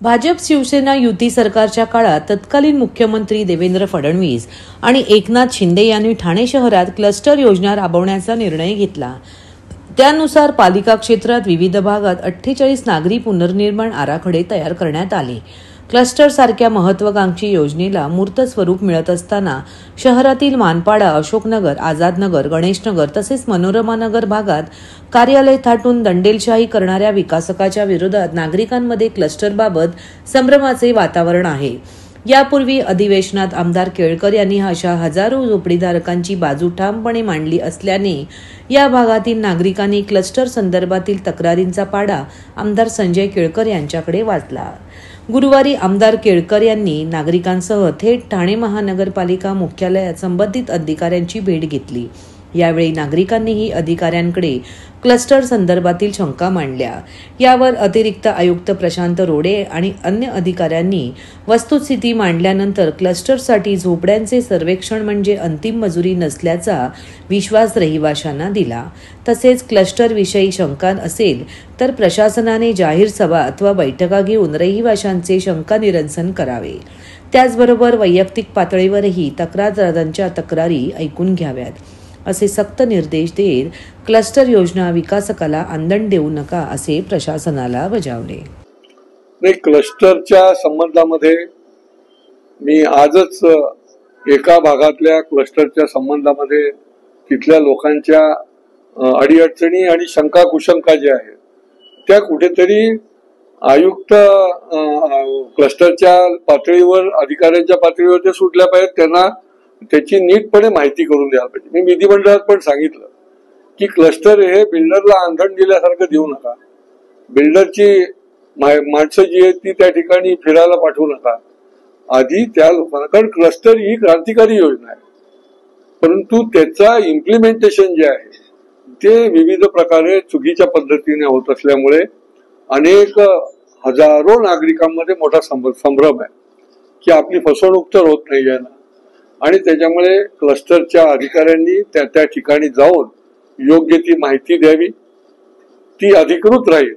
भाजप शिवसेना युती सरकारच्या काळात तत्कालीन मुख्यमंत्री देवेंद्र फडणवीस आणि एकनाथ शिंदे यांनी ठाणे शहरात क्लस्टर योजना राबवण्याचा निर्णय घेतला। त्यानुसार पालिका क्षेत्रात विविध भागात 48 नागरी पुनर्निर्माण आराखडे तयार करण्यात आले। क्लस्टर सारख्या महत्त्वाकांक्षी योजनेला मूर्त स्वरूप मिळत असताना शहरातील मानपाडा, अशोकनगर, आझादनगर, गणेशनगर तसेच मनोरमा नगर भागात कार्यालय थाटून दंडेलशाही करणाऱ्या विकासकाच्या विरोधात नागरिकांमध्ये क्लस्टरबाबत संभ्रमाचे वातावरण आहे। यापूर्वी अधिवेशनात आमदार केळकर यांनी अशा हजारो झोपडीधारकांची बाजू ठामपणे मांडली असल्याने या भागातील नागरिकांनी क्लस्टर संदर्भातील तक्रारींचा पाडा आमदार संजय केळकर यांच्याकडे वाचला। गुरुवारी आमदार केळकर यांनी नागरिकांसह थेट ठाणे महानगरपालिका मुख्यालयात संबंधित अधिकाऱ्यांची भेट घेतली। यावेळी नागरिकांनीही अधिकाऱ्यांकडे क्लस्टर संदर्भातील शंका मांडल्या। यावर अतिरिक्त आयुक्त प्रशांत रोडे आणि अन्य अधिकाऱ्यांनी वस्तुस्थिती मांडल्यानंतर क्लस्टरसाठी झोपड्यांचे सर्वेक्षण म्हणजे अंतिम मंजुरी नसल्याचा विश्वास रहिवाशांना दिला। तसेच क्लस्टर विषयी शंका असेल तर प्रशासनाने जाहीर सभा अथवा बैठका घेऊन रहिवाशांचे शंका निरसन करावे। त्याचबरोबर वैयक्तिक पातळीवरही तक्रारदारांच्या तक्रारी ऐकून घ्याव्यात असे सक्त निर्देश देत क्लस्टर योजना विकासकाला आंदण देऊ नका असे प्रशासनाला बजावले। क्लस्टरच्या संबंधामध्ये मी आजच एका भागातल्या क्लस्टरच्या संबंधामध्ये तिथल्या लोकांच्या अडीअडचणी आणि शंका कुशंका ज्या आहेत त्या कुठेतरी आयुक्त क्लस्टरच्या पातळीवर अधिकाऱ्यांच्या पातळीवर ते सुटल्या पाहिजेत। त्यांना त्याची नीटपणे माहिती करून द्यायला पाहिजे। मी विधिमंडळात पण सांगितलं की क्लस्टर हे बिल्डरला आंधण दिल्यासारखं देऊ नका। बिल्डरची माणसं जी आहेत ती त्या ठिकाणी फिरायला पाठवू नका। आधी त्या लोकांना, कारण क्लस्टर ही क्रांतिकारी योजना आहे, परंतु त्याचा इम्प्लिमेंटेशन जे आहे ते विविध प्रकारे चुकीच्या पद्धतीने होत असल्यामुळे अनेक हजारो नागरिकांमध्ये मोठा संभ्रम आहे की आपली फसवणूक तर होत नाही आहे ना। आणि त्याच्यामुळे क्लस्टरच्या अधिकाऱ्यांनी त्या ठिकाणी जाऊन योग्य ती माहिती द्यावी, ती अधिकृत राहील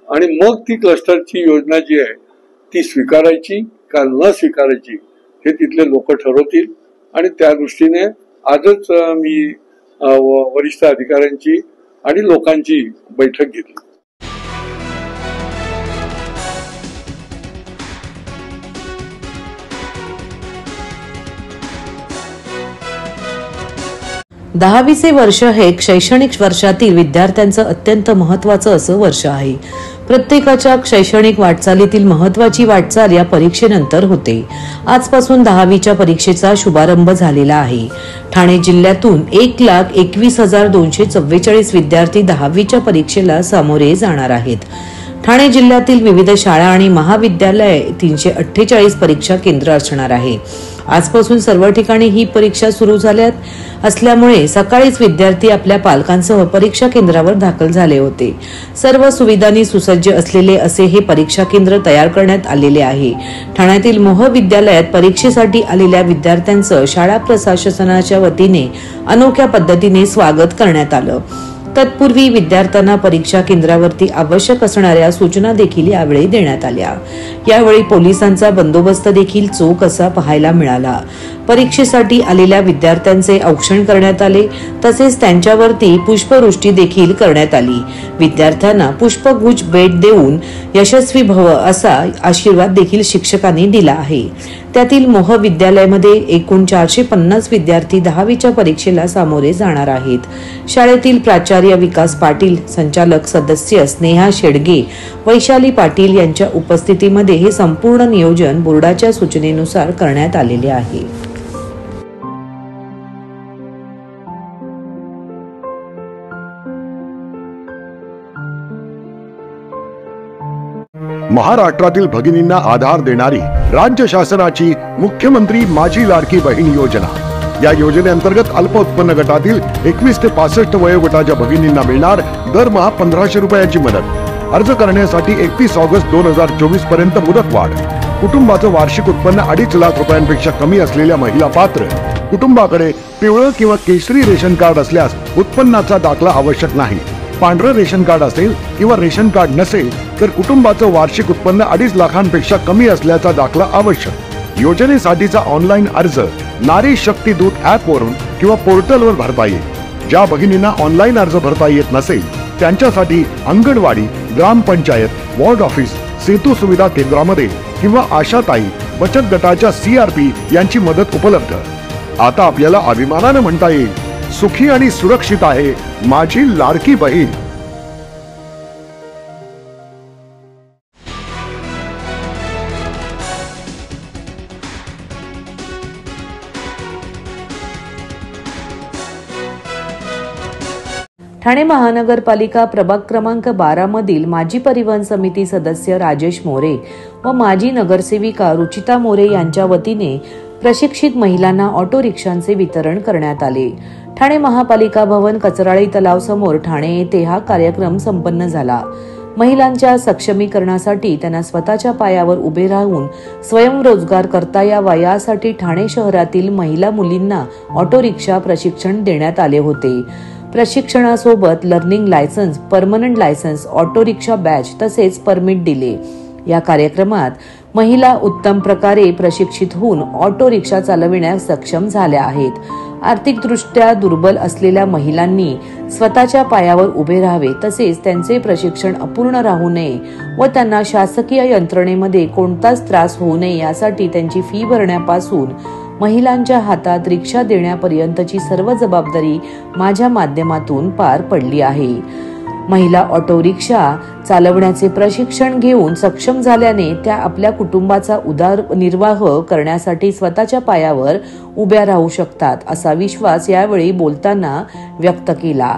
आणि मग ती क्लस्टरची योजना जी आहे ती स्वीकारायची का न स्वीकारायची हे तिथले लोक ठरवतील। आणि त्या दृष्टीने आजच मी वरिष्ठ अधिकाऱ्यांची आणि लोकांची बैठक घेतली। 10वीचे वर्ष हे शैक्षणिक वर्षातील विद्यार्थ्यांचं अत्यंत महत्त्वाचं असं वर्ष आहे। प्रत्येकाच्या शैक्षणिक वाटचालीतील महत्त्वाची वाटचाल या परीक्षेनंतर होते। आजपासून 10वीच्या परीक्षेचा शुभारंभ झालेला आहे। ठाणे जिल्ह्यातून 1,21,244 विद्यार्थी 10वीच्या परीक्षेला सामोरे जाणार आहेत। ठाणे जिल्ह्यातील विविध शाळा आणि महाविद्यालय 348 परीक्षा केंद्र असणार आहे। आजपासून सर्व ठिकाणी ही परीक्षा सुरू झाल्यात असल्यामुळे सकाळीच विद्यार्थी आपल्या पालकांसह परीक्षा केंद्रावर दाखल झाले होते। सर्व सुविधांनी सुसज्ज असलेले असे हे परीक्षा केंद्र तयार करण्यात आलेले आहे। ठाण्यातील मोह विद्यालयात परीक्षेसाठी आलेल्या विद्यार्थ्यांचं शाळा प्रशासनाच्या वतीने अनोख्या पद्धतीने स्वागत करण्यात आलं। तत्पूर्वी विद्यार्थ्यांना परीक्षा केंद्रावरती आवश्यक असणाऱ्या सूचना देखील यावेळी देण्यात आल्या। यावेळी पोलिसांचा बंदोबस्त देखील चोख असा पाहायला मिळाला। परीक्षेसाठी आलेल्या विद्यार्थ्यांचे औक्षण करण्यात आले, तसेच त्यांच्यावरती पुष्पवृष्टी देखील करण्यात आली। विद्यार्थ्यांना पुष्पगुच्छ भेट देऊन यशस्वी भव असा आशीर्वाद देखील शिक्षकांनी दिला आहे। त्यातील मोह विद्यालयामध्ये एकूण 450 विद्यार्थी 10वीच्या परीक्षेला सामोरे जाणार आहेत। शाळेतील प्राचार्य विकास पाटील, संचालक सदस्य स्नेहा शेडगे, वैशाली पाटील यांच्या उपस्थितीमध्ये हे संपूर्ण नियोजन बोर्डाच्या सूचनेनुसार करण्यात आलेले आहे। महाराष्ट्रातील भगिनींना आधार देणारी राज्य शासनाची मुख्यमंत्री माझी लाडकी बहीण योजना। या योजनेअंतर्गत अल्प उत्पन्न गटातील 21 ते 65 वयोगटाच्या भगिनींना मिळणार दरमहा 1500 रुपयाची मदत। अर्ज करण्यासाठी 31 ऑगस्ट 2024 पर्यंत मुदतवाढ. कुटुंबाचं वार्षिक उत्पन्न 2.5 लाख रुपयांपेक्षा कमी असलेल्या महिला पात्र. कुटुंबाकडे पिवळं किंवा केशरी रेशन कार्ड असल्यास उत्पन्नाचा दाखला आवश्यक नाही. पांढरं रेशन कार्ड असेल किंवा रेशन कार्ड नसेल तर कुटुंबाचं वार्षिक उत्पन्न 2.5 लाखांपेक्षा कमी असल्याचा दाखला आवश्यक. योजनेसाठीचा ऑनलाईन अर्ज नारी शक्ती दूत ऍप वरून किंवा पोर्टलवर भरता येईल. ज्या भगिनींना ऑनलाईन अर्ज भरता येत नसेल त्यांच्यासाठी अंगणवाडी, ग्रामपंचायत, वॉर्ड ऑफिस, सेतू सुविधा केंद्रामध्ये किंवा आशाताई बचत गटाच्या CRP यांची मदत उपलब्ध. आता आपल्याला अभिमानाने म्हणता येईल, सुखी आणि सुरक्षित आहे माझी लाडकी बहीण. ठाणे महानगरपालिका प्रभाग क्रमांक 12 मधील माजी परिवहन समिती सदस्य राजेश मोरे व माजी नगरसेविका रुचिता मोरे यांच्या वतीने प्रशिक्षित महिलांना ऑटो रिक्षांचे वितरण करण्यात आले. ठाणे महापालिका भवन कचराळी तलाव समोर ठाणे येथे हा कार्यक्रम संपन्न झाला. महिलांच्या सक्षमीकरणासाठी त्यांना स्वतःच्या पायावर उभे राहून स्वयंरोजगार करता यावा यासाठी ठाणे शहरातील महिला मुलींना ऑटो रिक्षा प्रशिक्षण देण्यात आले होते. प्रशिक्षणासोबत learning licence, permanent licence, auto rickshaw batch तसेच परमिट दिले. या कार्यक्रमात महिला उत्तम प्रकारे प्रशिक्षित होऊन ऑटो रिक्षा चालविण्यास सक्षम झाल्या आहेत. आर्थिकदृष्ट्या दुर्बल असलेल्या महिलांनी स्वतःच्या पायावर उभे राहावे तसेच त्यांचे प्रशिक्षण अपूर्ण राहू नये व त्यांना शासकीय यंत्रणेमध्ये कोणताच त्रास होऊ नये यासाठी त्यांची फी भरण्यापासून महिलांच्या हातात रिक्षा देण्यापर्यंतची सर्व जबाबदारी माझ्या माध्यमातून पार पडली आहे. महिला ऑटो रिक्षा चालवण्याचे प्रशिक्षण घेऊन सक्षम झाल्याने त्या आपल्या कुटुंबाचा उदरनिर्वाह करण्यासाठी स्वतःच्या पायावर उभ्या राहू शकतात असा विश्वास यावेळी बोलताना व्यक्त केला.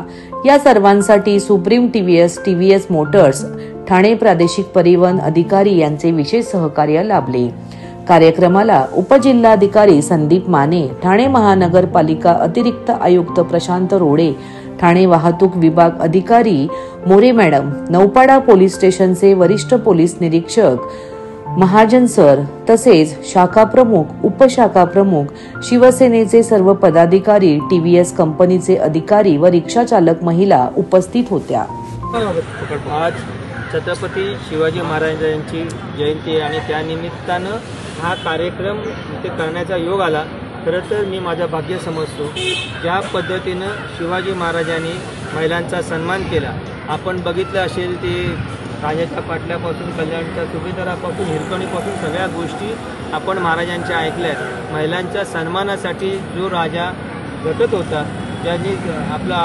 या सर्वांसाठी सुप्रीम TVS मोटर्स, ठाणे प्रादेशिक परिवहन अधिकारी यांचे विशेष सहकार्य लाभले. कार्यक्रमाला उपजिल्हाधिकारी संदीप माने, ठाणे महानगरपालिका अतिरिक्त आयुक्त प्रशांत रोडे, ठाणे वाहतूक विभाग अधिकारी मोरे मॅडम, नौपाडा पोलीस स्टेशनचे वरिष्ठ पोलीस निरीक्षक महाजन सर तसेच शाखा प्रमुख, उपशाखा प्रमुख, शिवसेनेचे सर्व पदाधिकारी, TVS कंपनीचे अधिकारी व रिक्षा चालक महिला उपस्थित होत्या. आज छत्रपती शिवाजी महाराजांची जयंती आहे आणि त्यानिमित्तानं हा कार्यक्रम इथे करण्याचा योग आला. खरं तर मी माझं भाग्य समजतो. ज्या पद्धतीनं शिवाजी महाराजांनी महिलांचा सन्मान केला, आपण बघितलं असेल ते राजाच्या पाटल्यापासून, कल्याणच्या सुभेदारापासून, हिरकणीपासून सगळ्या गोष्टी आपण महाराजांच्या ऐकल्यात. महिलांच्या सन्मानासाठी जो राजा झटत होता, ज्यांनी आपला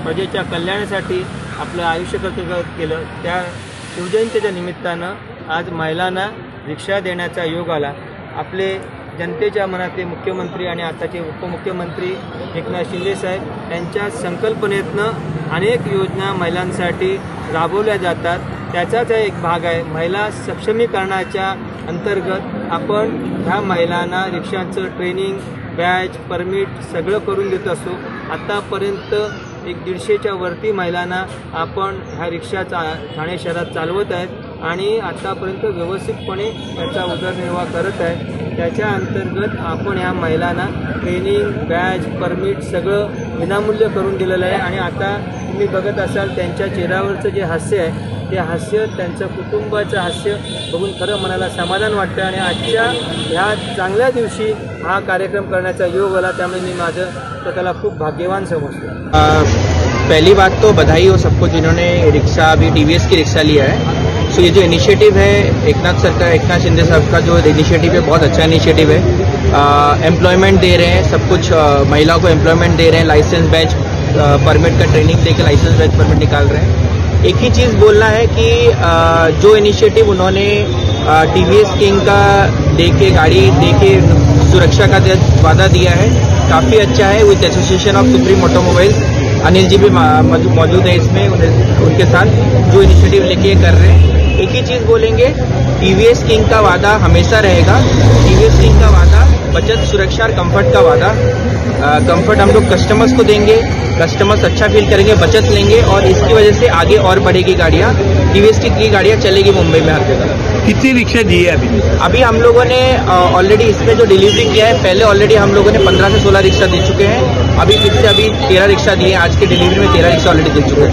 प्रजेच्या कल्याणासाठी आपलं आयुष्य कर्तव्य केलं, त्या शिवजयंतीच्या निमित्तानं आज महिलांना रिक्षा देण्याचा योग आला. आपले जनतेच्या मनातले मुख्यमंत्री आणि आताचे उपमुख्यमंत्री एकनाथ शिंदे साहेब यांच्या संकल्पनेतनं अनेक योजना महिलांसाठी राबवल्या जातात. त्याचाच एक भाग आहे. महिला सक्षमीकरणाच्या अंतर्गत आपण ह्या महिलांना रिक्षांचं ट्रेनिंग, बॅच, परमिट सगळं करून देत असतो. आत्तापर्यंत 150च्या वरती महिलांना आपण ह्या रिक्षा ठाणे शहरात चालवत आहेत आणि आत्तापर्यंत व्यवस्थितपणे त्याचा उदरनिर्वाह करत आहे. त्याच्या अंतर्गत आपण ह्या महिलांना ट्रेनिंग, बॅच, परमिट सगळं विनामूल्य करून दिलेलं आहे. आणि आता तुम्ही बघत असाल त्यांच्या चेहऱ्यावरचं जे हास्य आहे, ते हास्य त्यांचं कुटुंबाचं हास्य बघून खरं मनाला समाधान वाटतं. आणि आजच्या ह्या चांगल्या दिवशी हा कार्यक्रम करण्याचा योग आला, त्यामुळे मी माझं स्वतःला खूप भाग्यवान समजतो. पहली बात तो बधाई हो सबको जिन्होंने रिक्शा अभी TVS की रिक्शा लिया है. सो ये जो इनिशिएटिव है एकनाथ शिंदे साहब का जो इनिशिएटिव है बहुत अच्छा इनिशिएटिव है. एम्प्लॉयमेंट दे रहे हैं, सब कुछ महिलाओं को एम्प्लॉयमेंट दे रहे हैं, लाइसेंस बैच परमिट का ट्रेनिंग देकर लाइसेंस बैच परमिट निकाल रहे हैं. एक ही चीज़ बोलना है कि जो इनिशिएटिव उन्होंने TVS किंग का देके गाड़ी देके सुरक्षा का वादा दिया है, काफ़ी अच्छा है. With association of supreme automobiles, Anil ji भी मौजूद है इसमें, उनके साथ जो इनिशिएटिव लेके कर रहे हैं. एक ही चीज़ बोलेंगे, TVS किंग का वादा हमेशा रहेगा. TVS किंग का वादा बचत, सुरक्षा और कंफर्ट का वादा। कंफर्ट हम लोग कस्टमर्स को देंगे, कस्टमर्स अच्छा फील करेंगे, बचत लेंगे और इसकी वजह से आगे और बढ़ेगी गाड़ियाँ। टीवीएस की 3 गाड़ियाँ चलेगी मुंबई में हर जगह। कितनी रिक्शा दी है अभी हम लोगों ने ऑलरेडी इसमें जो डिलीवरी किया है, पहले ऑलरेडी हम लोगों ने 15 से 16 रिक्शा दे चुके हैं। अभी फिर से 13 रिक्शा दिए। आज के डिलीवरी में 13 रिक्शा ऑलरेडी दे चुके हैं।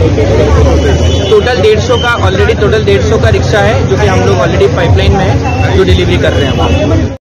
टोटल 150 का रिक्शा है जो कि हम लोग ऑलरेडी पाइपलाइन में है, जो डिलीवरी कर रहे हैं हम।